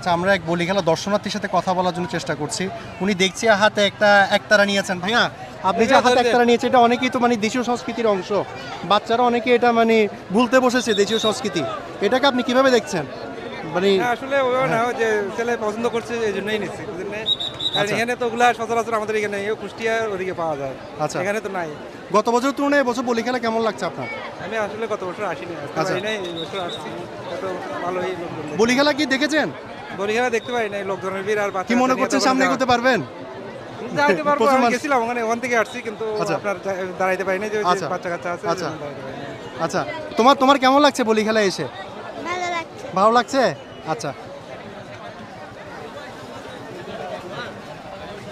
আচ্ছা, আমরা এক বলি খেলা দর্শনার্থীর সাথে কথা বলার জন্য চেষ্টা করছি। উনি দেখছি হাতে একতারা নিয়েছেন। ভাইয়া, আপনি যে হাতে একতারা নিয়েছে, এটা অনেকেই তো মানে দেশীয় সংস্কৃতির অংশ। বাচ্চারা অনেকে এটা মানে ভুলতে বসেছে দেশীয় সংস্কৃতি। এটাকে আপনি কিভাবে দেখছেন? মানে আসলে ওইও না, যে ছেলে পছন্দ করছে এই জন্যই নিচ্ছি, বুঝলেন? কারণ এখানে তো ওগুলা সচরাচর আমাদের এখানে কুষ্টিয়ার ওদিকে পাওয়া যায়, আচ্ছা, এখানে তো নাই। গত বছর তুলনায় এবছর বলি খেলা কেমন লাগছে আপনার? আমি আসলে গত বছর আসিনি, আচ্ছা। নাই, এই বছর আসছি। কত ভালোই লোকজন দেখছি। বলি খেলা কি দেখেছেন? বলি খেলা দেখতে পাই নাই, লোকজনের ভিড় আর কি মনে করছেন সামনে এগোতে পারবেন? যাইতে পারবো, প্রথম আমি মানুষ। গেছিলাম ওখান থেকে আসছি, কিন্তু আচ্ছা। আপনার দাঁড়াইতে পারি না, যে ওই যে আচ্ছা। বাচ্চা কাচ্চা আছে, আচ্ছা। ওই জন্য দাঁড়াইতে পারি না। আচ্ছা, তোমার কেমন লাগছে বলি খেলা এসে? ভালো লাগছে। ভালো লাগছে? আচ্ছা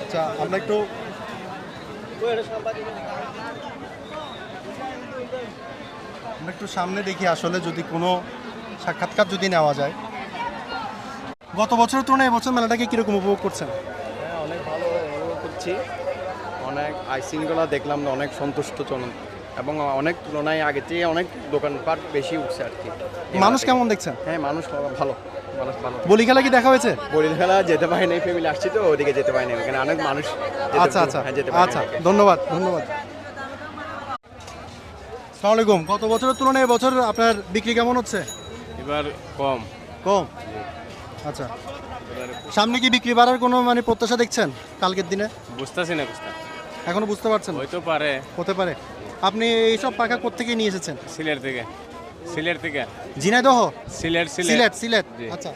আচ্ছা, আমরা একটু সামনে দেখি আসলে যদি কোনো সাক্ষাৎকার যদি নেওয়া যায়। গত বছরের তুলনায় এবছর মেলাটাকে কিরকম উপভোগ করছেন? হ্যাঁ, অনেক ভালো অনুভব করছি। অনেক আইশৃঙ্খলা দেখলাম, অনেক সন্তুষ্টজনক এবং অনেক তুলনায় আগে থেকে অনেক দোকানপাট বেশি উঠছে আর কি। মানুষ কেমন দেখছেন? হ্যাঁ, মানুষ ভালো, মানুষ ভালো। বলি খেলা কি দেখা হয়েছে? বলি খেলা যেতে পারি নাই, ফ্যামিলি আসছি তো ওদিকে যেতে পারি নাই, ওখানে অনেক মানুষ আচ্ছা আচ্ছা যেতে পারি আচ্ছা, ধন্যবাদ। আসসালামু আলাইকুম। গত বছরের তুলনায় এবছর আপনার বিক্রি কেমন হচ্ছে? এবার কম। কম? আচ্ছা, সামনে কি বিক্রি বাড়ার কোনো মানে প্রত্যাশা দেখছেন কালকের দিনে? বুঝতেছি না বুঝতে, এখনো বুঝতে পারছেন না? হয়তো পারে। হতে পারে। আপনি এইসব পাখা কোত্থেকে নিয়ে এসেছেন? সিলেট থেকে। ঝিনাইদহ? সিলেট। সিলেট। জি। আচ্ছা,